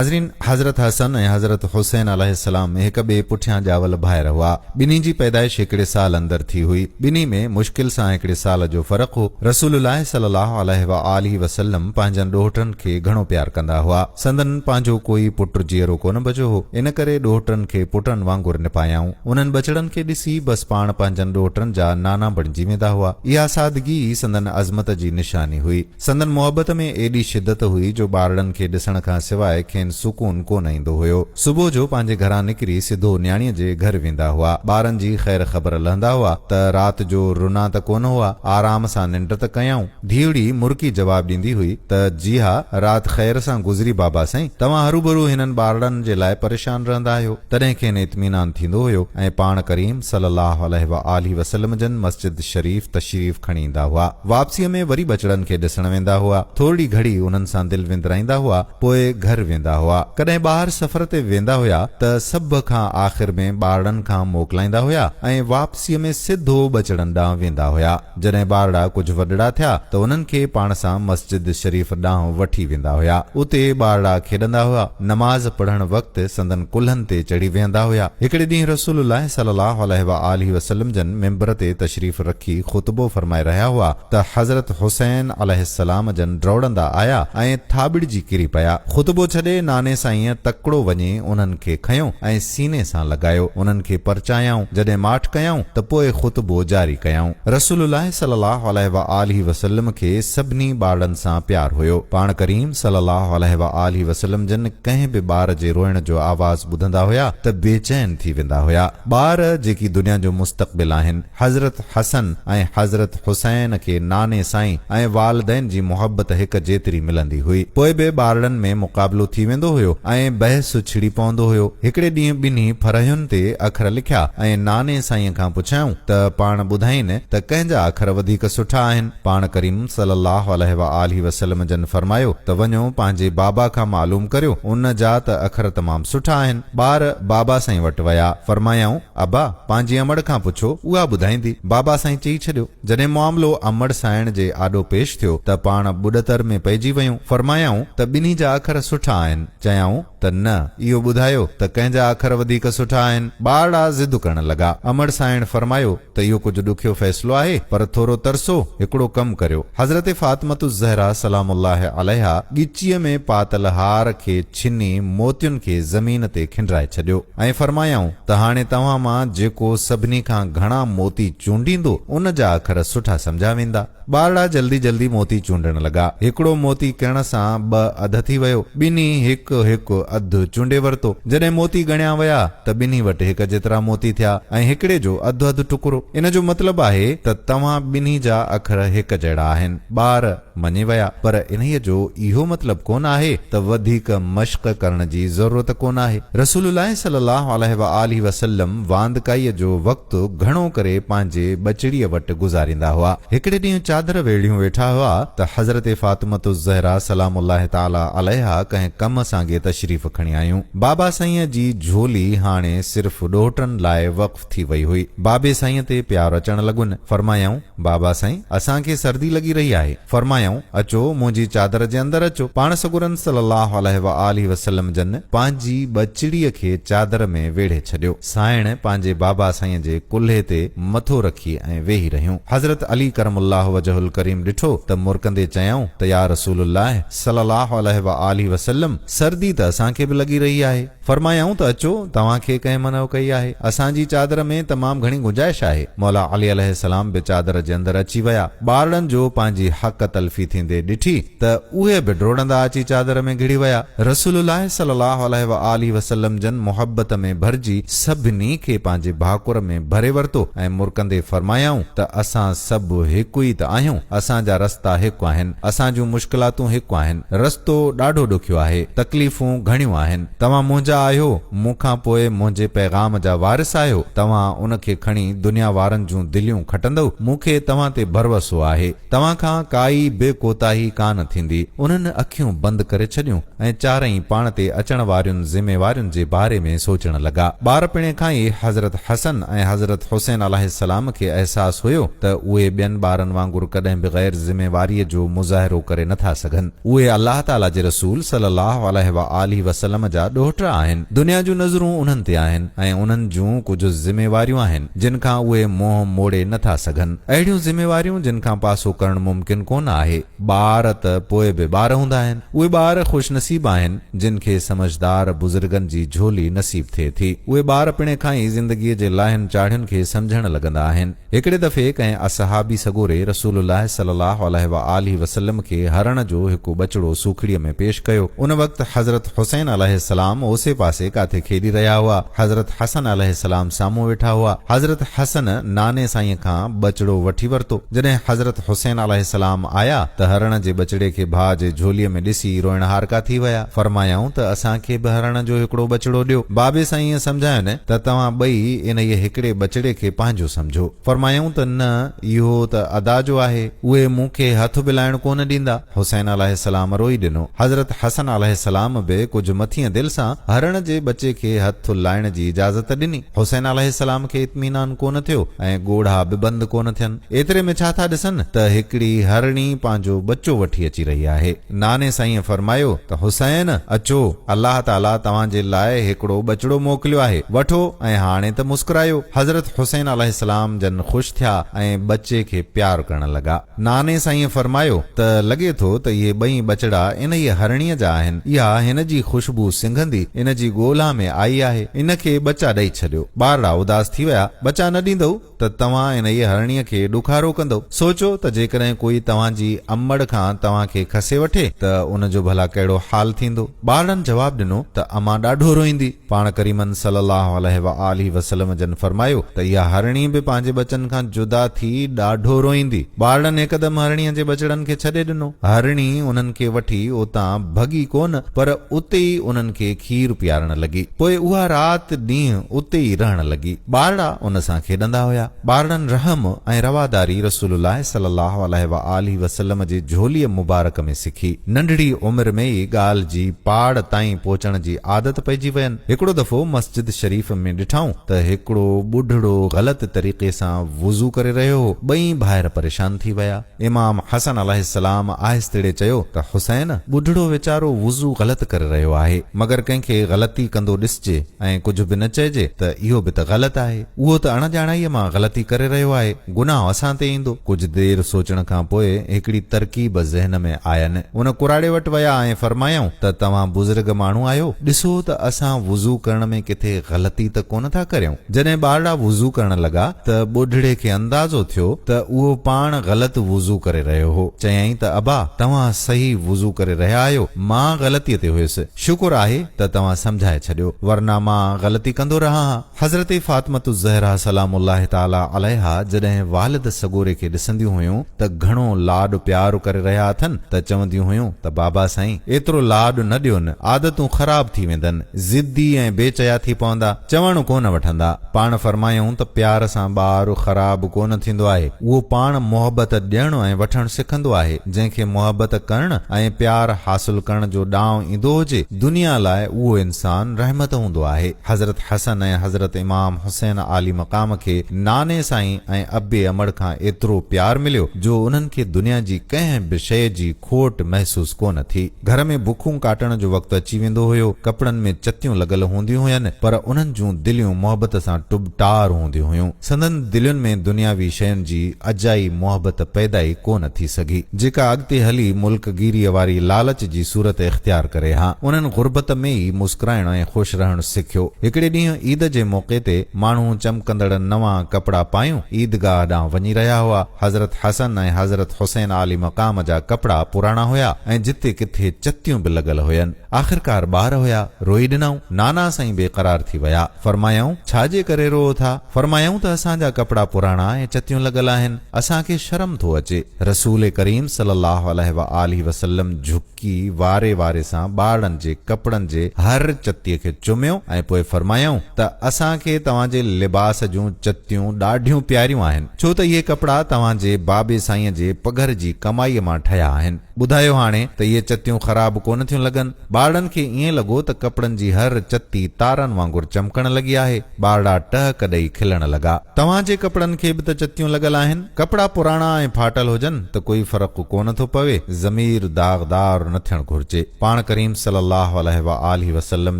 नाज़रीन, हज़रत हसन ऐं हज़रत हुसैन अलैहिस्सलाम हिक ॿिए पुठियां ॼावल भाइर हुआ। ॿिन्ही जी पैदाइश हिकिड़े साल अंदर थी हुई। ॿिन्ही में मुश्किल सां हिकिड़े साल जो फ़र्क़ हो। रसूलुल्लाह सल्लल्लाहु अलैहि वसल्लम पंहिंजनि ॾोहटनि खे घणो प्यार कंदा हुआ। संदन पंहिंजो कोई पुट जीअरो कोन बचो हो, इन करे ॾोहटनि खे पुटनि वांगुरु निपायाऊं। उन्हनि बचड़नि खे ॾिसी बस पाण पंहिंजनि ॾोहटनि जा नाना बणिजी वेंदा हुआ। इहा सादगी संदन अज़मत जी निशानी हुई। संदन मोहब्बत में एॾी शिदत हुई जो ॿारनि खे ॾिसण खां सवाइ सुकून कोन ईंदो हुयो। सुबुह जो पंहिंजे घरां निकिरी सिधो न्याणीअ जे घर वेंदा हुआ। ॿारनि जी ख़ैर ख़बर लहंदा हुआ त राति जो रुना त कोन हुआ, आराम सां निंड त कयाऊं। धीउड़ी मुर्की जवाब ॾींदी हुई त जी हा, राति ख़ैर सां गुज़री बाबा साईं, तव्हां हरूभरू हिननि ॿारनि जे लाइ परेशान रहंदा आहियो। तॾहिं खेनि इत्मीनान थींदो हुयो ऐं पाण करीम सल्लल्लाहु अलैहि वसल्लम जन मस्जिद शरीफ तशरीफ़ खणी ईंदा हुआ। वापसीअ में वरी बचड़नि खे ॾिसण वेंदा हुआ। थोरी घड़ी उन्हनि सां दिलि विंदराईंदा हुआ, पोइ घर वेंदा हुआ। कॾहिं ॿाहिरि सफ़र ते वेंदा हुया त सभ खां आख़िर में ॿारनि खां मोकिलाईंदा हुया ऐं वापसीअ में सिधो बचड़नि ॾांहुं वेंदा हुया। जॾहिं ॿारड़ा कुझु वॾड़ा थिया त उन्हनि खे पाण सां मस्जिद शरीफ़ ॾांहुं वठी वेंदा हुया। उते ॿारड़ा खेॾंदा हुआ। नमाज़ पढ़ण वक़्तु संदन कुल्हनि ते चढ़ी वेहंदा हुया। हिकिड़े ॾींहुं रसूलुल्लाह सल्लल्लाहु अलैहि वसल्लम जन मिंबर ते तशरीफ़ रखी ख़ुतबो फरमाए रहिया हुआ त हज़रत हुसैन अलैहिस्सलाम जन डोड़ंदा आया ऐं थाबिड़जी किरी पिया। ख़ुतबो छॾे नाने साईं तकड़ो वञे उन्हनि खे खयो ऐं सीने सां लॻायो। उन्हनि खे परचायाऊं। जॾहिं माठ कयाऊं त पोइ ख़ुतबो जारी कयाऊं। रसूलुल्लाह सल्लल्लाहु अलैहि वसल्लम खे सभिनी ॿारनि सां प्यार हुयो। पाण करीम सल्लल्लाहु अलैहि वसल्लम जन कंहिं बि ॿार जे रोइण जो आवाज़ ॿुधंदा हुया त बेचैन थी वेंदा हुया। ॿार जेकी दुनिया जो मुस्तक़बिल आहिनि, हज़रत हसन ऐं हज़रत हुसैन खे नाने साईं ऐं वालिदैन जी मोहब्बत हिक जेतिरी मिलंदी हुई। पोइ बि ॿारनि में मुक़ाबिलो थी वेंदो हुयो ऐं बहस छिड़ी पवंदो हुयो। हिकिड़े ॾींहुं ॿिन्ही फरयुनि ते अखर लिखिया ऐं नाने साईं खां पुछियाऊं त पाण ॿुधाइनि त कंहिंजा अखर वधीक सुठा आहिनि। पाण करीम सल्लल्लाहु अलैहि वसल्लम जन फरमायो त वञो पंहिंजे बाबा खां मालूम करियो, उन जा त अखर तमामु सुठा आहिनि। ॿार बाबा साईं वटि विया। फरमायाऊं, अबा पंहिंजी अमड़ खां पुछो, उहा ॿुधाईंदी। बाबा साईं चई छॾियो। जॾहिं मामिलो अमड़ साइण जे आॾो पेश थियो त पाण बुॾतर में पइजी वियूं। फरमायाऊं त ॿिन्ही जा अखर सुठा आहिनि। चयाऊं त न, इहो ॿुधायो त कंहिंजा अखर वधीक सुठा आहिनि। ॿारड़ा ज़िद करण लॻा। अमड़ साइण फरमायो त इहो कुझु ॾुखियो फ़ैसिलो आहे, पर थोरो तरसो, हिकिड़ो कमु करियो। हज़रत फातिमतु ज़हरा सलामुल्लाह अलैहा ॻिचीअ में पातल हार खे छिनी मोतियुनि खे ज़मीन ते खिंडराए छॾियो ऐं फरमायाऊं त हाणे तव्हां मां जेको सभिनी खां घणा मोती चूंडींदो उन जा अखर सुठा सम्झा वेंदा। ॿारड़ा जल्दी जल्दी मोती चूंडण लॻा। हिकिड़ो मोती किरण सां ॿ अध थी वियो। ॿिन्ही हिकु हिकु अधु चूंडे वरितो। जॾहिं मोती ॻणिया विया त ॿिन्ही वटि हिक जेतिरा मोती थिया ऐं हिकिड़े जो अधु अधु टुकड़ो। इन जो मतिलबु आहे त तव्हां ॿिन्ही जा अखर हिक जहिड़ा आहिनि। ॿार मञी विया, पर इन्हीअ जो इहो मतिलबु कोन आहे त वधीक मश्क करण जी ज़रूरत कोन आहे। रसूलुल्लाह सल्लल्लाहु अलैहि वसल्लम वांदकाईअ जो वक़्तु घणो करे पंहिंजे बचड़ीअ वटि गुज़ारींदा हुआ। हिकिड़े ॾींहुं चादर वेड़ियूं वेठा हुआ त हज़रत फातिमतु ज़हरा सलामुल्लाह ताला अलैहा कंहिं कम सां गे तशरीफ़ खणी आयूं। बाबा साईं जी झोली हाणे सिर्फ़ ॾोहटनि लाइ वक़्फ़ थी वई हुई। बाबे साईं ते प्यार अचण लॻुनि। फरमायाऊं, बाबा साईं, असांखे सर्दी लॻी रही आहे। फरमायाऊं, अचो मुंहिंजी चादर जे अंदरि अचो। पाण सगुरन सल्लल्लाहु अलैहि वसल्लम जन पंहिंजी बचड़ीअ खे चादर में वेढ़े छॾियो। साइण पंहिंजे बाबा साईं जे कुल्हे ते मथो रखी ऐं वेही रहियूं। हज़रत अली करमुल्लाह वजहुल करीम ॾिठो त मुरकंदे चयाऊं त या रसूलुल्लाह सल्लल्लाहु अलैहि वसल्लम, सर्दी त असांखे बि लॻी रही आहे। फरमायाऊं त अचो, तव्हांखे कंहिं मना कई आहे। असांजी चादर में तमामु घणी गुंजाइश आहे। मौला अली अलैहिस्सलाम बि चादर जे अंदरि अची विया। ॿारनि जो पंहिंजी हक़ तलफ़ी थींदे ॾिठी त उहे बि डोड़ंदा अची चादर में घिड़ी विया। रसूलुल्लाह सल्लल्लाहु अलैहि वसल्लम जन मोहब्बत में भरिजी सभिनी खे पंहिंजे भाकुर में भरे वरितो ऐं मुरकंदे फरमायाऊं त असां सभु हिकु ई त आहियूं। असांजा रस्ता हिकु आहिनि। असां जूं मुश्किलातूं हिकु आहिनि। रस्तो ॾाढो ॾुखियो आहे। तकलीफ़ूं घणियूं आहिनि। तव्हां मुंहिंजा आहियो, मूंखां पोइ मुंहिंजे पैगाम जा वारिस आहियो। तव्हां उन खे खणी दुनिया वारनि जूं दिलियूं खटंदव। मूंखे तव्हां ते भरवसो आहे। तव्हां खां काई बे कोताही कान थींदी। उन्हनि अखियूं बंदि करे छॾियूं ऐं चारई पाण ते अचण वारियुनि ज़िम्मेवारियुनि जे बारे में सोचण लॻा। ॿार पिणे खां ई हज़रत हसन ऐं हज़रत हुसैन अलैहिस्सलाम खे अहसास हुयो त उहे ॿियनि ॿारनि वांगुरु कॾहिं बि गैर ज़िम्मेवारीअ जो मुज़ाहिरो करे नथा सघनि। उहे अल्लाह ताला जे रसूल सल्लल्लाहु सल्लल्लाहु अलैहि व आलिहि वसल्लम जा ॾोहिटा आहिनि। दुनिया जूं नज़रूं उन्हनि ते आहिनि ऐं उन्हनि जूं कुझु ज़िम्मेवारियूं आहिनि जिन खां उहे मुंहुं मोड़े नथा सघनि। अहिड़ियूं ज़िम्मेवारियूं जिन खां पासो करणु मुमकिन कोन आहे। ॿार त पोइ बि ॿार हूंदा आहिनि। उहे ॿार ख़ुशनसीब आहिनि जिन खे समझदार बुज़ुर्गनि जी झोली नसीब थिए थी। उहे ॿार पिणे खां ई ज़िंदगीअ जे लाहियुनि चाढ़ियुनि खे सम्झण लॻंदा आहिनि। हिकिड़े दफ़े कंहिं असहाबी सगोरे रसूलुल्लाह सल्लल्लाहु अलैहि व आलिहि वसल्लम खे हरण जो हिकु बचड़ो सूखड़ीअ में पेश कयो। उन वक़्तु हज़रत हुसैन अलैहिस्सलाम ओसे पासे काथे खेॾी रहिया हुआ। हज़रत हसन अलैहिस्सलाम साम्हूं वेठा हुआ। हज़रत हसन नाने साईं खां बचड़ो वठी वरितो। जॾहिं हज़रत हुसैन अलैहिस्सलाम आया त हरण जे बचड़े खे भाउ जे झोलीअ में ॾिसी रोइण हारका थी विया। फरमायाऊं त असांखे बि हरण जो हिकिड़ो बचड़ो ॾियो। बाबे साईं सम्झायुनि त तव्हां ॿई इन हिकिड़े बचड़े खे पंहिंजो सम्झो। फरमायाऊं त न, इहो त अदा जो आहे, उहे मूंखे हथ बिलाइण कोन ॾींदा। हुसैन अलैहिस्सलाम रोई ॾिनो। हज़रत हसन अलैहिस्सलाम बि कुझु मथीअ दिलि सां हरण जे बचे खे हथ लाइण जी इजाज़त ॾिनी। हुसैन अलैहिस्सलाम खे इत्मीनान कोन थियो ऐं ॻोढ़ा बि बंदि कोन थियनि। एतिरे में छा था ॾिसनि त हिकिड़ी हरणी पंहिंजो बच्चो वठी अची रही आहे। नाने साईं फरमायो त हुसैन अचो, अल्लाह ताला तव्हां जे लाइ हिकिड़ो बचड़ो मोकिलियो आहे, वठो ऐं हाणे त मुस्कुरायो। हज़रत हुसैन अलैहिस्सलाम जन ख़ुशि थिया ऐं बच्चे खे प्यार करण लॻा। नाने साईं फरमायो त लॻे थो त इहे ॿई बचड़ा इन हरणीअ जा आहिनि। इहा हिन जी ख़ुशबू सिंघंदी इन जी ॻोल्हा में आई आहे। इन खे बचा ॾेई छॾियो। ॿारड़ा उदास थी विया। बचा न ॾींदव त तव्हां इन हरणीअ खे ॾुखारो कंदव। सोचो त जेकॾहिं कोई तव्हांजी अम्मड़ खां तव्हां खे खसे वठे त उन जो भला कहिड़ो हाल थींदो। ॿारनि जवाब ॾिनो त अम्मा ॾाढो रोईंदी। पाण करीमन सल्लल्लाहु अलैहि व आलिहि वसल्लम जन फरमायो त इहा हरणी बि पंहिंजे बचनि खां जुदा थी ॾाढो रोईंदी। ॿारनि हिकदमि हरणीअ जे बचड़नि खे छॾे ॾिनो। हरणी उन्हनि खे वठी उतां भॻी कोन, पर उते ई उन्हनि खे खीर पीआरण लॻी। पोइ उहा राति ॾींहुं उते ई रहण लॻी। ॿारड़ा उन सां खेॾंदा हुया। ॿारनि रहम ऐं रवादारी रसूलुल्लाह सल्लल्लाहु अलैहि व आलिहि वसल्लम जी झोलीअ मुबारक में सिखी। नंढड़ी उमिरि में ई ॻाल्हि जी पाड़ ताईं पहुचण जी आदत पइजी वयनि। हिकिड़ो दफ़ो मस्जिद शरीफ़ में ॾिठऊं त हिकिड़ो ॿुढड़ो ग़लति तरीक़े सां वुज़ू करे रहियो हो। ॿई भाइर परेशान थी विया। इमाम हसन अलैहिस्सलाम आहिस्ते चयो त हुसैन, ॿुढड़ो वीचारो वुज़ू ग़लति करे रहियो आहे, मगर कंहिंखे ग़लती कंदो ॾिसजे ऐं कुझु बि न चइजे त इहो बि त ग़लति आहे। उहो त अणॼाणाईअ मां ग़लती करे रहियो आहे, गुनाह असां ते ईंदो। कुझु देर सोचण खां पोइ हिकिड़ी तरकीब ज़हन में आयनि। उन कुराड़े वटि विया ऐं फरमायूं त तव्हां बुज़ुर्ग माण्हू आहियो, ॾिसो त असां वुज़ू करण में किथे ग़लती त कोन था करियूं। जॾहिं ॿारड़ा वुज़ू करण लॻा त ॿुढड़े खे अंदाज़ो थियो त उहो पाण ग़लति वुज़ू करे रहियो हो। चयईं त अबा, तव्हां सही वुज़ू करे रहिया आहियो, मां ग़लतीअ ते हुयुसि। शुक्र आहे त तव्हां समझाए छॾियो, वरना मां ग़लती कंदो रहा हां। हज़रत फातिमतु ज़हरा सलामुल्लाह ताला अलैहा जॾहिं वालिद सगोरे खे ॾिसंदियूं हुयूं त घणो लाड प्यार करे रहिया अथनि त चवंदियूं हुयूं त बाबा साईं, एतिरो लाड न ॾियोनि, आदतूं ख़राब थी वेंदनि, ज़िद्दी ऐं बेचया थी पवंदा, चवण कोन वठंदा। पाण फरमायूं त प्यार सां ॿार ख़राब कोन थींदो आहे, उहो पाण मोहबत ॾियण ऐं वठण सिखंदो आहे। जंहिंखे मोहबत करण ऐं प्यार हासिल करण जो ॾांव ईंदो हुजे, दुनिया लाइ उहो इंसान रहमत हूंदो आहे। हज़रत हसन ऐं हज़रत इमाम हुसैन आली मक़ाम खे नाने साईं ऐं अबे अमड़ खां एतिरो प्यार मिलियो जो उन्हनि खे दुनिया जी कंहिं बि शइ जी खोट महसूसु कोन थी। घर में बुखूं काटण जो वक़्तु अची वेंदो हुयो। कपड़नि में चतियूं लॻल हूंदियूं हुयनि, पर उन्हनि जूं दिलियूं मोहबत सां टुबटार हूंदियूं हुयूं। संदन दिलयुनि में दुनियावी शयुनि जी अजाई मोहबत पैदा ई कोन थी सघी, जेका अॻिते हली मुल्कगीरीअ वारी लालच जी सूरत इख्तियार करे हा। उन्हनि गुरबत में ई मुस्कुराइण ऐं ख़ुशि रहण सिखियो। हिकिड़े ॾींहुं ईद जे मौक़े ते माण्हू चमकंदड़ नवां कपड़ा पायूं ईदगाह ॾांहुं वञी रहिया हुआ। हज़रत हसन ऐं हज़रत हुसैन आली मक़ाम जा कपड़ा पुराणा हुया ऐं जिते किथे चतियूं बि लॻल हुयनि। आख़िरकार ॿार हुया, रोई ॾिनऊं। नाना साईं बेक़रार थी विया। फरमायाऊं, छाजे करे रो था? फरमायाऊं त असांजा कपड़ा पुराणा ऐं चतियूं लॻल आहिनि, असांखे शर्म थो अचे। रसूल करीम सल्लल्लाहु अलैहि व आलिहि वसल्लम झुकी वारे वारे सां ॿारनि जे कपड़नि जे हर चतीअ खे चुमियो ऐं पोइ फरमायाऊं त असांखे तव्हांजे लिबास जूं चतियूं ॾाढियूं प्यारियूं आहिनि, छो त इहे कपड़ा तव्हांजे बाबे साईं जे पघर जी कमाईअ मां ठहिया आहिनि। ॿुधायो हाणे त इहे चतियूं ख़राब कोन थियूं लॻनि। ॿारनि खे ईअं लॻो त कपड़नि जी हर चती तारनि वांगुरु चमकण लॻी आहे। ॿारड़ा टहक ॾेई खिलण लॻा। तव्हांजे कपड़नि खे बि त चतियूं लॻल आहिनि। कपड़ा पुराणा ऐं फाटल हुजनि त कोई फ़र्क़ु कोन थो पवे, ज़मीर दाग़दार न थियणु घुरिजे। पाण पाण करीम सल्लल्लाहु अलैहि वसल्लम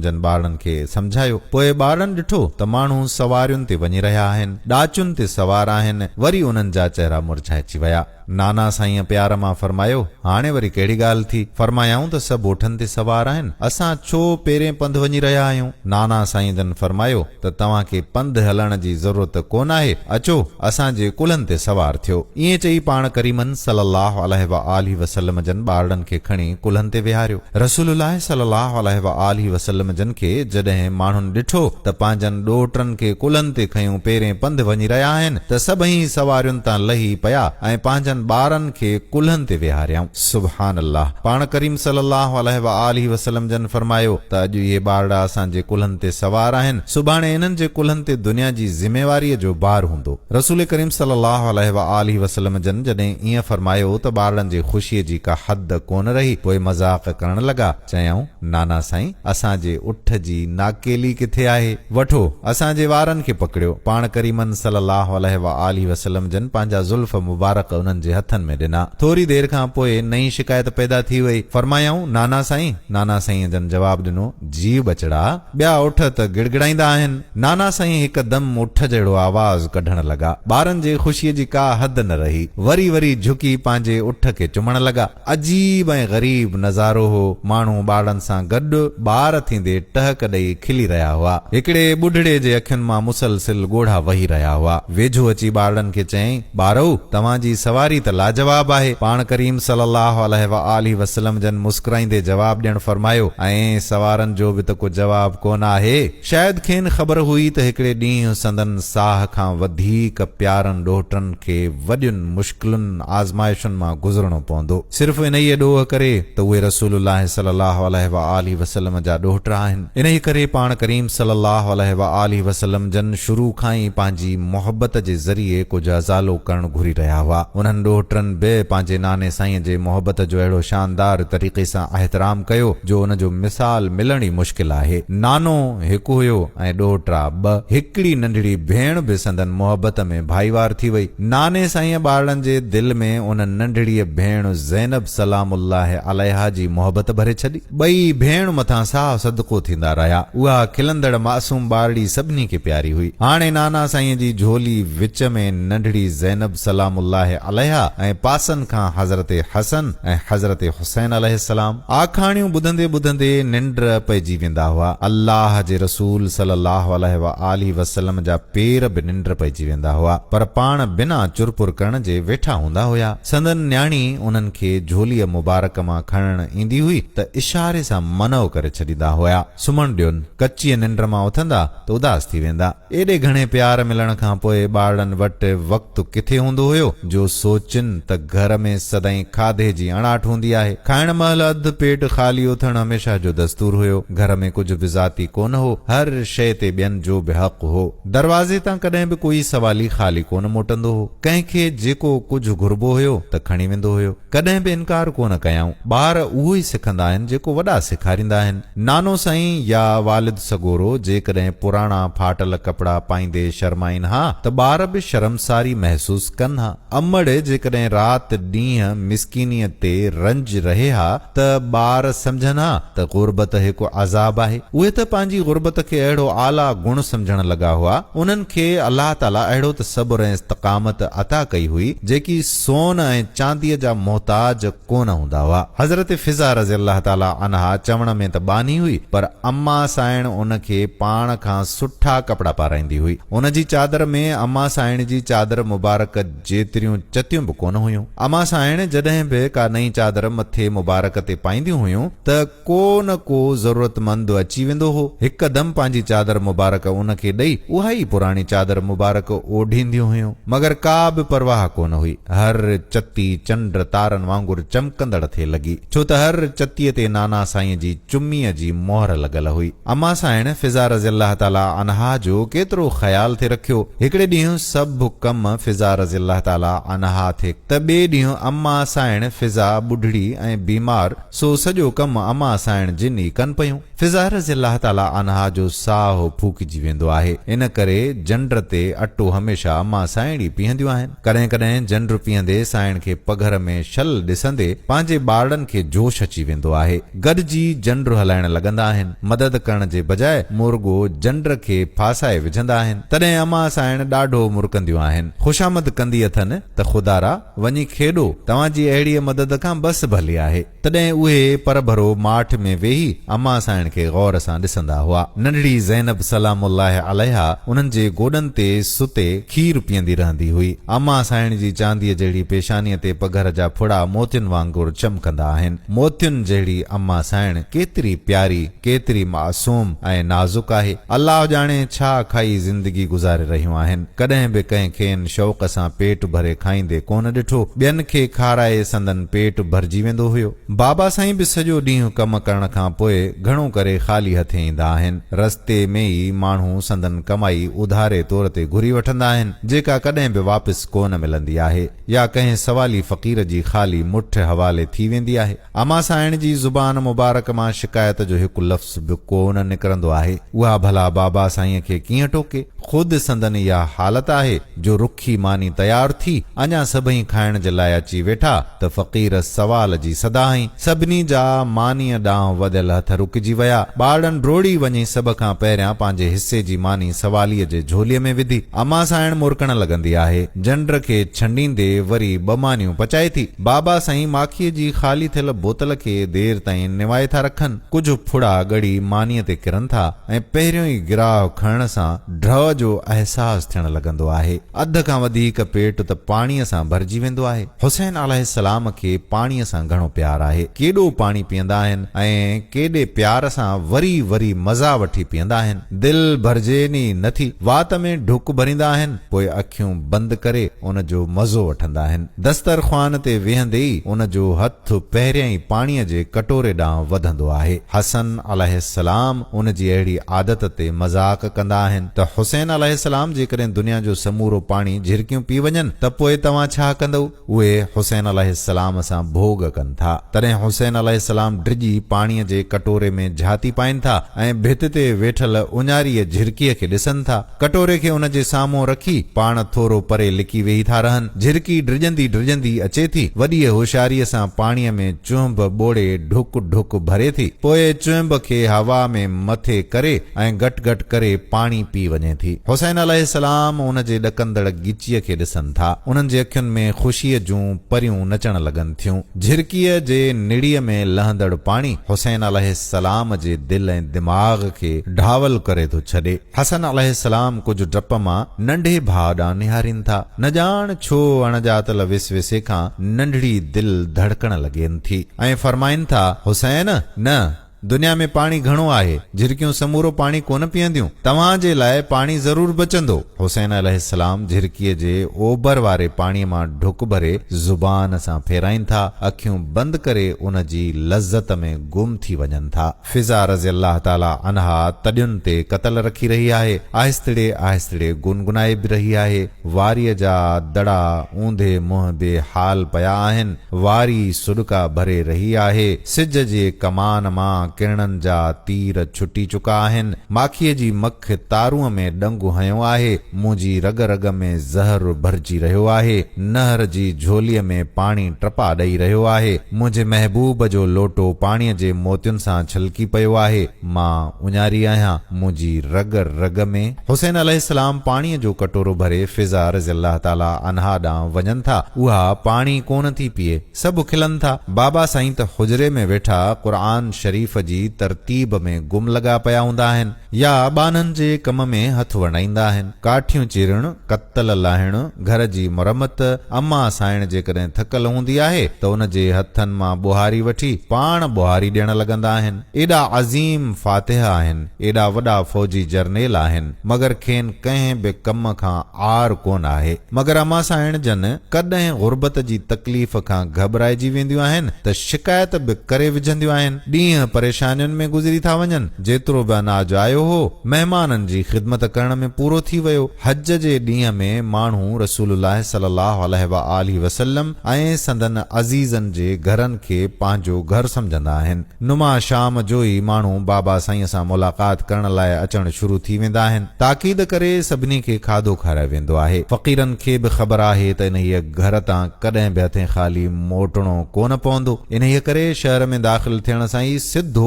जन ॿारनि खे समझायो। पोइ ॿारनि ॾिठो त माण्हू सवारियुनि ते वञी रहिया आहिनि, ॾाचुनि ते सवार आहिनि। वरी उन्हनि जा चेहरा मुरझाइजी विया। नाना साईं प्यार मां फरमायो, हाणे वरी कहिड़ी ॻाल्हि थी? फरमायाऊं त सभु ऊठनि ते सवार आहिनि, असां छो पहिरें पंधु वञी रहिया आहियूं? नाना साईं जन फरमायो त तव्हांखे पंधु हलण जी ज़रूरत कोन आहे, अचो असांजे कुल्हनि ते सवार थियो। ईअं चई पाण करीमन सल्लल्लाहु अलैहि वसल्लम जन ॿारनि खे खणी कुल्हनि ते विहारियो। रसूलुल्लाह सल्लल्लाहु अलैहि वसल्लम जन खे जॾहिं माण्हुनि ॾिठो त पंहिंजनि ॾोहिटनि खे कुल्हनि ते खयूं पहिरें पंधु वञी रहिया आहिनि त सभई सवारियुनि तां लही पिया ऐं पंहिंजनि ॿारनि खे कुल्हनि ते विहारियाऊं। सुभान अल्लाह। पाण करीम सल्लल्लाहु अलैहि वसल्लम जन फरमायो त अॼु इहे ॿारड़ा असांजे कुल्हनि ते सवार आहिनि, सुभाणे इन्हनि जे कुल्हनि ते दुनिया जी ज़िम्मेवारीअ जो भार हूंदो। रसूल करीम सल्लल्लाहु अलैहि वसल्लम जन जॾहिं ईअं फरमायो त ॿारनि जे ख़ुशीअ जी का हद कोन रही। पोइ मज़ाक करण लॻा, चयऊं, नाना साईं असांजे उठ जी नाकेली किथे आहे? वठो असांजे वारनि खे पकड़ियो। पाण करीमन सल्लल्लाहु अलैहि वसल्लम जन पंहिंजा ज़ुल्फ मुबारक उन्हनि जे हथनि में ॾिना। थोरी देर खां पोइ नई शिकायत पैदा थी वई। फरमायाऊं, नाना साईं? नाना साईं जन जवाब ॾिनो, जी बचड़ा, ॿिया उठ त गिड़गिड़ाईंदा आहिनि। नाना साईं हिकदमि उठ जहिड़ो आवाज़ कढण लॻा। ॿारनि जे ख़ुशीअ जी का हद न रही। वरी वरी झुकी पंहिंजे उठ खे चुमण लॻा। अजीब ऐं ग़रीब नज़ारो हो। माण्हू ॿारनि सां गॾु ॿार थींदे टहक ॾेई खिली रहिया हुआ। हिकिड़े ॿुढड़े जे अखियुनि मां मुसलसिल ॻोढ़ा वही रहिया हुआ। वेझो अची ॿारनि खे चयईं, ॿारो तव्हांजी सवारी त लाजवाब आहे। पाण करीम सल्लल्लाहु अलैहि वसल्लम जन मुस्कुराईंदे जवाब ॾियण फरमायो, ऐं सवारनि जो बि त को जवाब कोन आहे। शायदि खेनि ख़बर हुई त हिकिड़े ॾींहुं संदन साह खां वधीक प्यारनि ॾोहिटनि खे वॾियुनि मुश्किलुनि आज़माइशुनि मां गुज़रणो पवंदो, सिर्फ़ इन ई ॾोह करे त उहे रसूलुल्लाह सल्लल्लाहु अलैहि वसल्लम जा ॾोहिटा आहिनि। इन करे पाण करीम सल्लल्लाहु अलैहि वसल्लम जन शुरू खां ई पंहिंजी मोहबत जे ज़रिए कुझु अज़ालो करणु घुरी रहिया हुआ। उन्हनि ॾोहिटनि बि पंहिंजे नाने साईं जे मोहबत जो अहिड़ो शानदार तरीक़े सां एहतराम कयो जो उन जो मिसाल मिलण ई मुश्किल आहे। नानो हिकु हुयो ऐं ॾोहिटा ॿ। हिकिड़ी नंढड़ी भेण बि संदन मोहबत में भाईवार थी वई। नाने साईं ॿारनि जे दिलि में उन नंढड़ीअ भेण ज़ैनब सलामुल्लाह अलैहा जी मोहबत भरे छॾी। ॿई भेण मथां साहु सदको थींदा रहिया। उहा खिलंदड़ मासूम ॿारड़ी सभिनी खे प्यारी हुई। हाणे नाना साईं जी झोली विच में नंढड़ी ज़ैनब सलामुल्लाह अलैहा ऐं पासनि खां हज़रत हसन ऐं हज़रत हुसैन अलैहिस्सलाम। आखाणियूं ॿुधंदे ॿुधंदे निंड पइजी वेंदा हुआ। अल्लाह जे रसूल सल्लल्लाहु अलैहि वसल्लम जा पेर बि निंड पइजी वेंदा हुआ, पर पाण बिना चुरपुर करण जे वेठा हूंदा हुया। संदन न्याणी उन्हनि खे झोलीअ मुबारक मां खणण ईंदी हुई त इशारे सां मनो करे छॾींदा हुया। सुम्हण ॾियोनि, कच्चीअ निंड मां उथंदा त उदास थी वेंदा। एॾे घणे प्यार मिलण खां पोइ ॿारनि वटि वक़्तु किथे हूंदो हुयो जो सोचिन त घर में सदाईं खाधे जी अणाट हूंदी आहे। खाइण महिल अधु पेट ख़ाली उथण हमेशा जो दस्तूर हुयो। घर में कुझु बि ज़ाती कोन हो, हर शइ ते ॿियनि जो बि हक़ हो। दरवाज़े तां कॾहिं बि कोई सवाली ख़ाली कोन मोटंदो हो। कंहिंखे जेको कुझु घुर्बो हुयो त खणी वेंदो हुयो। कॾहिं बि इनकार कोन कयाऊं। ॿार उहो ई सिखंदा आहिनि जेको वॾा सेखारींदा आहिनि। नानो साईं या वालिद सगोरो जेकॾहिं पुराणा फाटल कपिड़ा पाईंदे शर्माइनि हा त ॿार बि शर्मसारी महसूस कनि हा। अमड़ जेकॾहिं राति ॾींहं मिसकीनीअ ते रंज रहे हा त ॿार सम्झनि हा त गुरबत हिकु अज़ाब आहे। उहे त पंहिंजी गुरबत खे अहिड़ो आला गुण सम्झण लॻा हुआ। उन्हनि खे अलाह ताला अहिड़ो त सब्र ऐं इस्तक़ामत अता कई हुई जेकी सोन ऐं चांदीअ जा मोहताज कोन हूंदा हुआ। हज़रत फिज़ा रज़ियल्लाहु ताला अन्हा चवण में त बानी हुई, पर अम्मा साइण उन खे पाण खां सुठा कपिड़ा पाराईंदी हुई। उन जी चादर में अम्मा साइण जी चादर मुबारक जेतिरियूं चतियूं बि कोन हुयूं। अम्मा साइण जॾहिं बि का नई चादर मथे मुबारक ते पाईंदियूं हुयूं त को न को ज़रूरतमंद अची वेंदो हो। हिकदमि पंहिंजी चादर मुबारक उन खे ॾेई उहा ई पुराणी चादर मुबारक ओढ़ींदियूं हुयूं, मगर का बि परवाह कोन हुई। हर चती चंड तारनि वांगुरु चमकंदड़ थिए लॻी, छो त हर चतीअ ते नाना साईं जी चुमीअ जी मोहर लॻल हुई। अम्मा साइण फिज़ा रज़ियल्लाहु ताला अन्हा जो केतिरो ख़्याल थे रखियो। हिकिड़े ॾींहुं सभु कम फिज़ा रज़ियल्लाहु ताला अन्हा इत्तला थे त ॿिए ॾींहुं अम्मा साइण फिज़ा बुढ़ड़ी ऐं बीमार सो सॼो कमु अम्मा साइण जिनी कनि पयूं। फिज़ा रज़ियल्लाहु ताला अन्हा जो साहु फूकिजी वेंदो आहे, इन करे जंड ते अटो हमेशा अम्मा साइण ई पीअंदियूं आहिनि। कॾहिं कॾहिं जंड पीअंदे साइण खे पघर में शल ॾिसंदे पंहिंजे ॿारनि खे जोश अची वेंदो आहे, गॾिजी जंड हलाइण लॻंदा आहिनि। मदद करण जे बजाए मुर्गो जंड खे फासाए विझंदा आहिनि। तॾहिं अम्मा साइण ॾाढो मुरकंदियूं आहिनि, ख़ुशामद कंदी अथनि त ख़ुदारा वञी खेॾो, तव्हांजी अहिड़ीअ मदद खां बस भली आहे। तॾहिं उहे पर भरो माठ में वेही अम्मा साइण खे गौर सां ॾिसंदा हुआ। नंढड़ी ज़ैनब सलामुल्लाह अलैहा उन्हनि जे गोॾनि ते सुते खीर पीअंदी रहंदी हुई। अम्मा साइण जी चांदीअ जहिड़ी पेशानीअ ते पघर जा फुड़ा मोतियुनि वांगुरु चमकंदा आहिनि। मोतियुनि जहिड़ी अम्मा साइण केतिरी प्यारी, केतिरी मासूम ऐं नाज़ुक आहे। अल्लाह ॼाणे छा खाई ज़िंदगी गुज़ारे रहियूं आहिनि। कॾहिं बि कंहिं खेनि शौक़ सां पेट भरे खाईंदे कोन ॾिठो, ॿियनि खे खाराए संदन पेट भरिजी वेंदो हुयो। बाबा साईं बि सॼो ॾींहुं कमु करण खां पोइ घणो करे ख़ाली हथे ईंदा आहिनि। रस्ते में ई माण्हू संदन कमाई उधारे तौर ते घुरी वठंदा आहिनि, जेका कॾहिं बि वापसि कोन मिलंदी आहे या कंहिं सवाली फ़क़ीर जी ख़ाली मुठ हवाले थी वेंदी आहे। अम्मा साइण जी ज़ुबान मुबारक मां शिकायत जो हिकु लफ़्ज़ बि कोन निकिरंदो आहे। उहा भला बाबा साईं खे कीअं टोके। ख़ुदि संदन इहा हालत आहे जो रुखी मानी तयार थी अञा सभई खाइण जे लाइ अची वेठा त फ़क़ीर सवाल जी सदा हई। सभिनी जा मानीअ ॾांहुं वधियल हथ रुकिजी विया। ॿारनि डोड़ी वञी सभ खां पहिरियां पंहिंजे हिसे जी मानी सवालीअ जे झोलीअ में विधी। अम्मा साइण मुरकण लॻंदी आहे, जंड खे छंडींदे वरी ॿ मानियूं पचाए थी। बाबा साईं माखीअ जी ख़ाली थियल बोतल खे देर ताईं निवाए था रखनि। कुझु फुड़ा ॻड़ी मानीअ ते किरनि था ऐं पहिरियों ई गिराह खणण सां ड्रव जो अहसास थियण लॻंदो आहे। अध खां वधीक पेट त पाणीअ सां भरिजी वेंदो आहे। हुसैन अलैहिस्सलाम खे पाणीअ सां घणो प्यार आहे। केॾो पाणी पीअंदा आहिनि ऐं केॾे प्यार सां वरी वरी मज़ा वठी पीअंदा आहिनि। दिलि भरजेनी नथी, वात में ढुक भरींदा आहिनि, पोइ अखियूं बंदि करे उन जो मज़ो वठंदा आहिनि। दस्तरख़्वान ते वेहंदे ई उन जो हथ पहिरियां ई पाणीअ जे कटोरे ॾांहुं वधंदो आहे। हसन अलैहिस्सलाम उन जी अहिड़ी आदत ते मज़ाक कंदा आहिनि त हुसैन अलैहिस्सलाम जेकॾहिं दुनिया जो समूरो पाणी झिरकियूं पी वञनि त पोइ तव्हां छा कंदव। उहे हुसैन अलैहिस्सलाम सां भोग कनि था। तॾहिं हुसैन अलैहिस्सलाम डिॼी पाणीअ जे कटोरे में झाती पाइनि था ऐं भित ते वेठल उञारीअ झिरकीअ खे ॾिसनि था। कटोरे खे उन जे साम्हूं रखी पाण थोरो परे लिकी वेही था रहनि। झिरकी डिॼंदी डिॼंदी अचे थी, वॾी होशियारीअ सां पाणीअ में चुंब ॿोड़े ढुक ढुक भरे थी, पोइ चुंब खे हवा में मथे करे ऐं घट घट करे पाणी पी वञे थी। हुसैन अलैहिस्सलाम उन जे ॾकंदड़ ॻिचीअ खे ॾिसनि था। उन्हनि जे अखियुनि में ख़ुशीअ जूं परियूं नचण लॻनि थियूं। झिरकीअ जे निड़ीअ में लहंदड़ पाणी हुसैन अलैहिस्सलाम जे दिलि ऐं दिमाग़ खे ढावल करे थो छॾे। हसन अलैहिस्सलाम कुझु डप मां नंढे भाउ ॾांहुं निहारीनि था। न ॼाण छो अणॼातल विसविसे खां नंढड़ी दिलि धड़कण लॻेनि थी ऐं फरमाइनि था, हुसैन न, दुनिया में पाणी घणो आहे, झिरकियूं समूरो पाणी कोन पीअंदियूं, तव्हां जे लाइ पाणी ज़रूर बचंदो। हुसैन अलैहिस्सलाम झिरकीअ जे ओभर वारे पाणीअ मां ढुक भरे ज़ुबान सां फेराइनि था, अखियूं बंदि करे उन जी लज़्ज़त में गुम थी वञनि था। फिज़ा रज़ियल्लाहु ताला अन्हा तॾियुनि ते क़तल रखी रही आहे, आहिस्तड़े आहिस्तड़े गुनगुनाए बि रही आहे। वारीअ जा दड़ा ऊंधे मुंहं बेहाल पिया आहिनि, वारी सुॾका भरे रही आहे। सिज जे कमान मां किरणनि जा तीर छुटी चुका आहिनि। माखीअ जी मख तारूअ में डंगु हयो आहे। मुंहिंजी रग रग में ज़हर भरिजी रहियो आहे। नहर जी झोलीअ में पाणी टपा ॾेई रहियो आहे। मुंहिंजे महबूब जो लोटो पाणीअ जे मोतियुनि सां छलकी पियो आहे। मां उञारी आहियां, मुंहिंजी रग रग में। हुसैन अलैहिस्सलाम पाणीअ जो कटोरो भरे फिज़ा रज़ियल्लाहु ताला अन्हा ॾांहुं वञनि था। उहा पाणी कोन थी पीए, सभु खिलनि था। बाबा साईं त हुजरे में वेठा क़ुरान शरीफ़ जी तरतीब में गुम लॻा पिया हूंदा आहिनि या बाननि जे कम में हथ वणाईंदा आहिनि। काठियूं चीरणु, कतल लाहिणु, घर जी मरमत। अम्मा साइण जेकॾहिं थकल हूंदी आहे त उन जे हथनि मां बुहारी वठी पाण बुहारी ॾियण लॻंदा आहिनि। एॾा अज़ीम फातिह आहिनि, एॾा वॾा फौजी जर्नेल आहिनि, मगर खेनि कंहिं बि कम खां आर कोन आहे। मगर अम्मा साइण जन कॾहिं गुरबत जी तकलीफ़ खां घबराइजी वेंदियूं आहिनि त शिकायत बि करे विझंदियूं आहिनि। ॾींहं परेशानियुनि में गुज़री था वञनि, जेतिरो बि अनाज आयो हो महिमाननि जी ख़िदमत करण में पूरो थी वियो। हज जे ॾींहं में माण्हू रसूलुल्लाह सल्लल्लाहु अलैहि वसल्लम ऐं संदन अज़ीज़नि जे घरनि खे पंहिंजो घर सम्झंदा आहिनि। नुमा शाम जो ई माण्हू बाबा साईं सां मुलाक़ात करण लाइ अचण शुरू थी वेंदा आहिनि। ताक़ीद करे सभिनी खे खाधो खारायो वेंदो आहे। फ़क़ीरनि खे बि ख़बर आहे त इन्हीअ घर तां कॾहिं बि हथे ख़ाली मोटणो कोन पवंदो। इन्हीअ करे शहर में दाख़िल थियण सां ई सिधो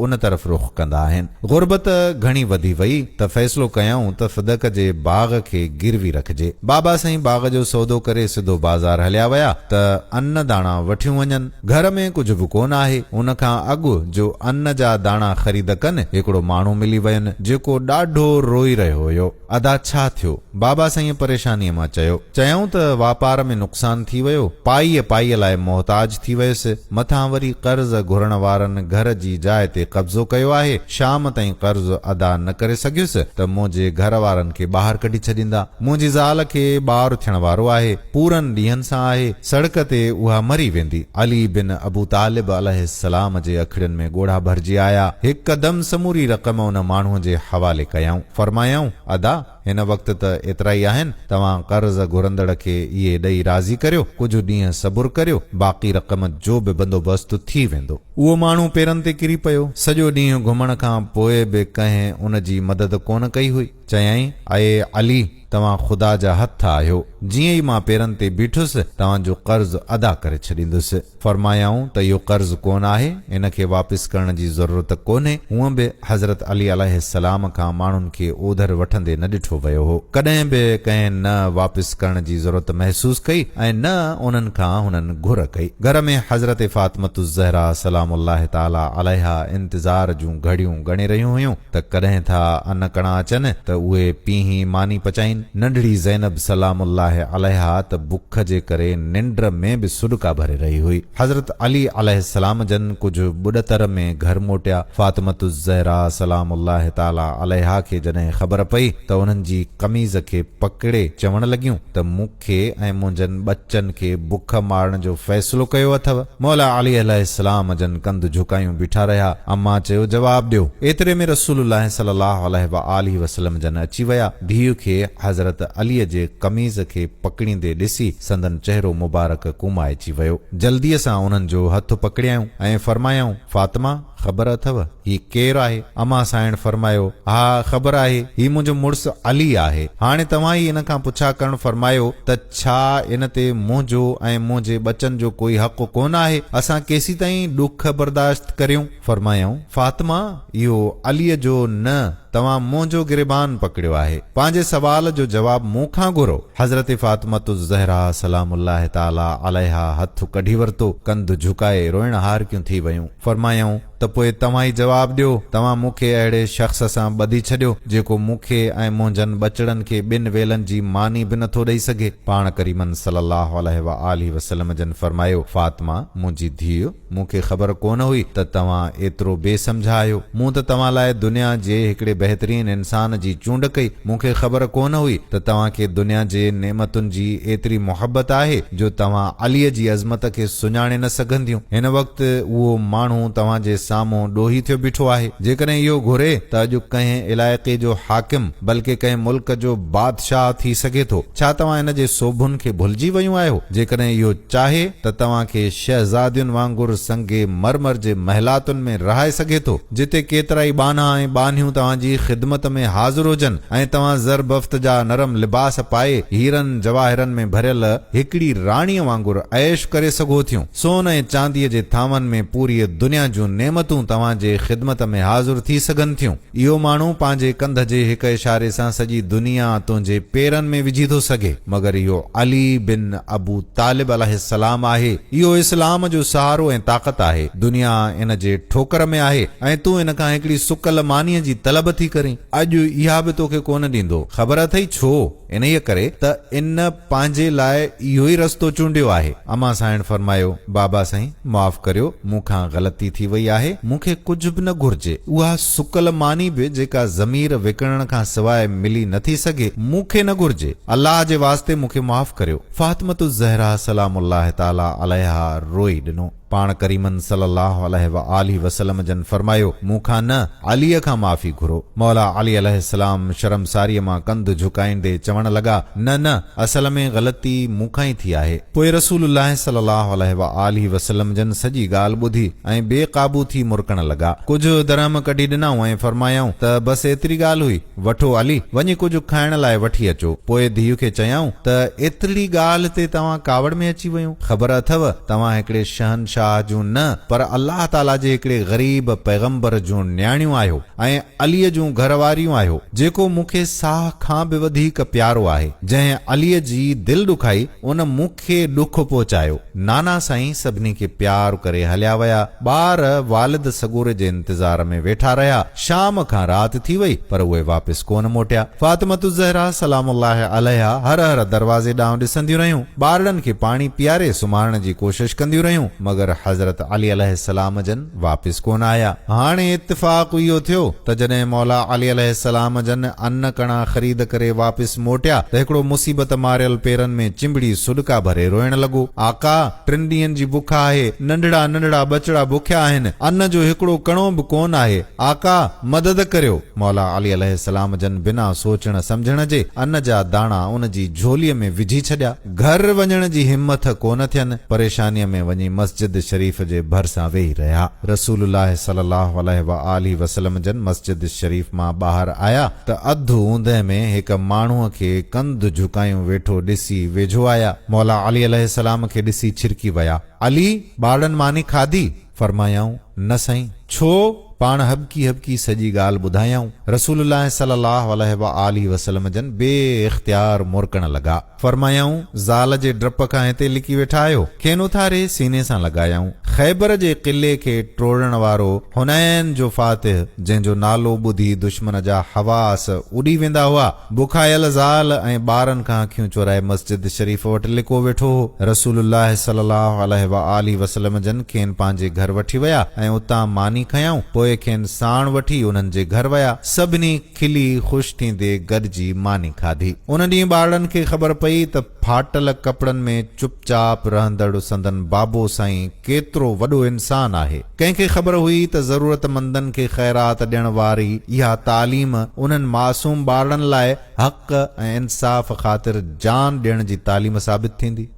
उन तरफ़ रुख़ कंदा आहिनि। गुरबत घणी वधी वई त फ़ैसिलो कयऊं त फ़दक जे बाग़ खे गिरवी रखिजे। बाबा साईं बाग़ जो सौदो करे सिधो बाज़ार हलिया विया त अन्न दाणा वठियूं वञनि। घर में कुझु बि कोन आहे। उन खां अॻु जो अन्न जा दाणा ख़रीद कनि, हिकिड़ो माण्हू मिली वयुनि जेको ॾाढो रोई रहियो हुयो। अदा छा थियो? बाबा साईं परेशानीअ मां चयऊं त वापार में नुक़सान थी वियो, पाईअ लाइ मोहताज थी वियुसि, मथां वरी कर्ज़ घुरण वारनि घर जी जाइ ते कब्ज़ो कयो आहे। शाम ताईं कर्ज़ अदा न करे सघियुसि त मुंहिंजे घर वारनि खे ॿाहिरि कढी छॾींदा। मुंहिंजी ज़ाल खे ॿारु थियण वारो आहे, पूरनि ॾींहंनि सां आहे, सड़क ते उहा मरी वेंदी। अली बिन अबू तालिब अलैहिस्सलाम जे अखियुनि में ॻोढ़ा भरिजी आया। हिकदमि समूरी रक़म उन माण्हूअ जे हवाले कयऊं। फरमायऊं, अदा हिन वक़्त त एतिरा ई आहिनि, तव्हां कर्ज़ घुरंदड़ खे इहे ॾेई राज़ी करियो, कुझु ॾींहं सबुर करियो, बाक़ी रक़म जो बि बंदोबस्तु थी वेंदो। उहो माण्हू पेरनि ते किरी पियो। सॼो ॾींहुं घुमण खां पोइ बि कंहिं उन जी मदद कोन कई हुई। चयईं, अए अली, तव्हां ख़ुदा जा हथ आहियो, जीअं ई मां पेरनि ते बीठुसि तव्हांजो कर्ज़ अदा करे छॾींदुसि। फरमायाऊं त इहो कर्ज़ कोन आहे, इन खे वापसि करण जी ज़रूरत कोन्हे। हूअं बि हज़रत अली अलैहिस्सलाम खां माण्हुनि खे ओधर वठंदे न ॾिठो वियो हो। कॾहिं बि कंहिं न वापसि करण जी ज़रूरत महसूसु कई ऐं न उन्हनि खां हुननि घुर कई। घर में हज़रत फातिमतु ज़हरा सलामुल्लाह ताला अलैहा इंतज़ार जूं घड़ियूं ॻणे रहियूं हुयूं त कॾहिं था अन्न कणा अचनि त उहे पीहीं मानी पचाइनि। नंढड़ी ज़ैनब सलामुल्लाह अलैहा त बुख जे करे निंड में बि सुडका भरे रही हुई। हज़रत अली अलैहिस्सलाम जन कुझु बुॾतर में घर मोटिया। फातिमतु ज़हरा सलामुल्लाह ताला अलैहा खे जॾहिं ख़बर पई त उन्हनि जी कमीज़ खे पकड़े चवण लॻियूं त मूंखे ऐं मुंहिंजनि बच्चनि खे बुख मारण जो फ़ैसिलो कयो अथव। मौला अली अलैहिस्सलाम जन कंध झुकायूं बीठा रहिया। अम्मा चयो, जवाब ॾियो। एतिरे में रसूलुल्लाह सल्लल्लाहु अलैहि वसल्लम जन अची विया। धीउ खे हज़रत अलीअ जे कमीज़ खे पकड़ींदे ॾिसी संदन चहिरो मुबारक कुमाइजी वियो। जल्दीअ सां उन्हनि जो हथ पकड़ियाऊं ऐं फरमायाऊं, फातिमा, ख़बर अथव ही केरु आहे? अमा साइण फरमायो, हा ख़बर आहे, ही मुंहिंजो मुड़ुसु अली आहे। हाणे तव्हां ई इन खां पुछा करण फरमायो त छा इन ते मुंहिंजो ऐं मुंहिंजे बचनि जो कोई हक़ कोन आहे? असां केसी ताईं ॾुख बर्दाश्त करियूं? फरमायूं, फातिमा, इहो अलीअ जो न, तव्हां मुंहिंजो गिरबान पकड़ियो आहे। पंहिंजे सवाल जो जवाब मूंखां घुरो। हज़रत फातिमतु ज़हरा सलामुल्लाह ताला अलैहा हथ कढी वरितो। कंध झुकाए रोइण हारकियूं थी वयूं। फरमायूं त पोइ तव्हां ई जवाब ॾियो। तव्हां मूंखे अहिड़े शख़्स सां ॿधी छॾियो जेको मूंखे ऐं मुंहिंजनि बचड़नि खे ॿिनि वेलनि जी मानी बि नथो ॾेई सघे। पाण करीमन सल्लल्लाहु अलैहि वसल्लम जन फरमायो, फातिमा, मुंहिंजी धीउ, मूंखे ख़बर कोन हुई त तव्हां एतिरो बेसमझा आहियो। मूं त तव्हां लाइ दुनिया जे हिकिड़े बहितरीन इंसान जी चूंड कई। मूंखे ख़बर कोन हुई त तव्हांखे दुनिया जे नेमतुनि जी एतिरी मोहबत आहे जो तव्हां अलीअ जी अज़मत खे सुञाणे न सघंदियूं। हिन वक़्तु उहो माण्हू तव्हांजे साम्हूं ॾोही थियो बीठो आहे। जेकॾहिं इहो घुरे त अॼु कंहिं इलाइक़े जो हाकिम बल्कि कंहिं मुल्क जो बादशाह थी सघे थो। छा तव्हां इन जे सोभुनि खे भुलिजी वयूं आहियो? जेकॾहिं इहो चाहे त तव्हांखे शहज़ादियुनि वांगुरु संगे मरमर जे महलातुनि में रहाए सघे थो, जिते केतिरा ई बाना ऐं बानियूं तव्हांजी ख़िदमत में हाज़िर हुजनि ऐं तव्हां ज़रबफ़्त जा नरम लिबास पाए हीरनि जवाहिरनि में भरियल हिकिड़ी राणीअ वांगुरु ऐश करे सघो थियूं। सोन ऐं चांदीअ जे थामनि में पूरी दुनिया जूं नेमतूं तव्हांजे ख़िदमत में हाज़िर थी सघनि थियूं। इहो माण्हू पंहिंजे कंध जे हिक इशारे सां सॼी दुनिया तुंहिंजे पेरनि में विझी थो सघे, मगर इहो अली बिन अबू तालिब अलैहिस्सलाम आहे। इहो इस्लाम जो सहारो ऐं ताक़त आहे। दुनिया इन जे ठोकर में आहे ऐं तूं इन खां हिकिड़ी सुकल मानीअ जी तलब थी करीं। अॼु इहा बि तोखे कोन ॾींदो। ख़बर अथई छो? इन करे त इन पंहिंजे लाइ इहो ई रस्तो चूंडियो आहे। अमा साइण फरमायो, बाबा साईं, माफ़ करियो, मूंखां ग़लती थी वई आहे। मूंखे कुझु बि न घुर्जे। उहा सुकल मानी बि जेका ज़मीर विकिणण खां सवाइ मिली नथी सघे, मूंखे न घुर्जे। अल्लाह जे वास्ते मूंखे माफ़ करियो। फातिमतु ज़हरा सलामुल्लाह ताला अलैहा रोई ॾिनो। पाण करीमन सल्लल्लाहु अलैहि व आलिहि वसल्लम जन फरमायो मूंखां न अलीअ खां माफ़ी घुरो। मौला अली अलैहिस्सलाम शर्मसारीअ मां कंध झुकाईंदे चवण लगा न न असल में ग़लती मूंखां ई थी आहे। पोइ रसूलुल्लाह सल्लल्लाहु अलैहि व आलिहि वसल्लम जन सॼी ॻाल्हि ॿुधी ऐं बेकाबू थी मुरकण लगा। कुझु दरहम कढी ॾिनऊं ऐं फरमायऊं त बस एतिरी ॻाल्हि हुई, वठो अली वञी कुझु खाइण लाइ वठी अचो। पोइ धीउ खे चयऊं त एतिरी ॻाल्हि ते तव्हां कावड़ में अची वियूं। ख़बर अथव तव्हां हिकिड़े शहनशाह जूं न पर अल्लाह ताला जे हिकिड़े ग़रीब पैगंबर जूं न्याणियूं आहियो ऐं अलीअ जूं घरवारियूं आहियो, जेको मूंखे साह खां बि वधीक प्यारो आहे। जंहिं अलीअ जी दिलि ॾुखाई उन मूंखे ॾुख पहुचायो। नाना साईं सभिनी खे प्यार करे हलिया विया। ॿार वालिद सगोरे जे इंतज़ार में वेठा रहिया। शाम खां रात थी वई पर उहे वापसि कोन मोटिया। फातिमतु ज़हरा सलामुल्लाह अलैहा हर हर दरवाज़े ॾांहुं ॾिसंदियूं रहियूं, ॿारनि खे पाणी पीआरे सुम्हारण जी कोशिश कंदियूं रहियूं, मगर हज़रत अली अलैहिस्सलाम जन वापसि कोन आया। हाणे इत्तिफ़ाक़ इहो थियो त जॾहिं मौला अली अलैहिस्सलाम जन अन्न कणा ख़रीद करे वापसि मोटिया त हिकिड़ो मुसीबत मारियल पेरनि में चिंबड़ी सुॾका भरे रोइण लॻो। आका 3 ॾींहंनि जी बुख आहे, नंढड़ा नंढड़ा बचड़ा बुखिया आहिनि, अन्न जो हिकिड़ो कणो बि कोन आहे। आका मदद करियो। मौला अली अलैहिस्सलाम जन बिना सोचण समझण जे अन्न जा दाणा उन जी झोलीअ में विझी छॾिया। घर वञण जी हिम्मत कोन थियनि। परेशानीअ में वञी मस्जिद शरीफ़ जे भरिसां वेही रहिया। रसूलुल्लाह सल्लल्लाहु अलैहि व आलिहि वसल्लम जन मस्जिद शरीफ़ मां ॿाहिरि आया त अधु ऊंदहि में हिकु माण्हूअ खे कंध झुकायूं वेठो ॾिसी वेझो आया। मौला अली अलैहिस्सलाम खे ॾिसी छिरकी विया। अली ॿारनि मानी खाधी? फरमायाऊं न साईं। छो? पाण हबकी हबकी सॼी ॻाल्हि ॿुधायऊं। रसूलुल्लाह सल्लल्लाहु अलैहि व आलिहि वसल्लम जन बे इख्तियार मुरकण लॻा। फरमायाऊं ज़ाल जे डप खां हिते लिकी वेठा आहियो। खेनि उथारे सीने सां लॻायाऊं। ख़ैबर जे क़िले खे टोड़ण वारो हुनैन जो फातिह, जंहिंजो नालो ॿुधी दुश्मन जा हवास उॾी वेंदा हुआ, बुखायल ज़ाल ऐं ॿारनि खां अखियूं चोराए मस्जिद शरीफ़ वटि लिको वेठो हो। रसूलुल्लाह सल्लल्लाहु अलैहि व आलिहि वसल्लम जन खेनि पंहिंजे घर वठी विया ऐं उतां मानी खयाऊं। पोइ खेनि साण वठी उन्हनि जे घर विया। सभिनी खिली ख़ुशि थींदे गॾिजी मानी खाधी। उन ॾींहुं ॿारनि खे ख़बर पई त फाटल कपड़नि में चुपचाप रहंदड़ संदन बाबो साईं केतिरो वॾो इंसान आहे। कंहिंखे ख़बर हुई त ज़रूरतमंदनि खे ख़ैरात ॾियण वारी इहा तालीम उन्हनि मासूम ॿारनि लाइ हक़ ऐं इंसाफ़ ख़ातिर जान ॾियण जी तालीम साबित थींदी।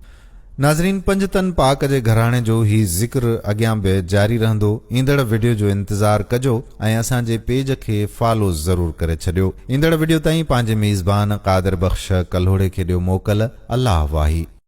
नाज़रीन, पंजतन पाक जे घराणे जो ही ज़िक्र अॻियां बि जारी रहंदो। ईंदड़ वीडियो जो इंतज़ार कजो ऐं असांजे पेज खे फॉलो ज़रूर करे छॾियो। ईंदड़ वीडियो ताईं पंहिंजे मेज़बान क़ादिर बख़्श कल्होड़े खे ॾियो मोकल। अल्लाह वाही।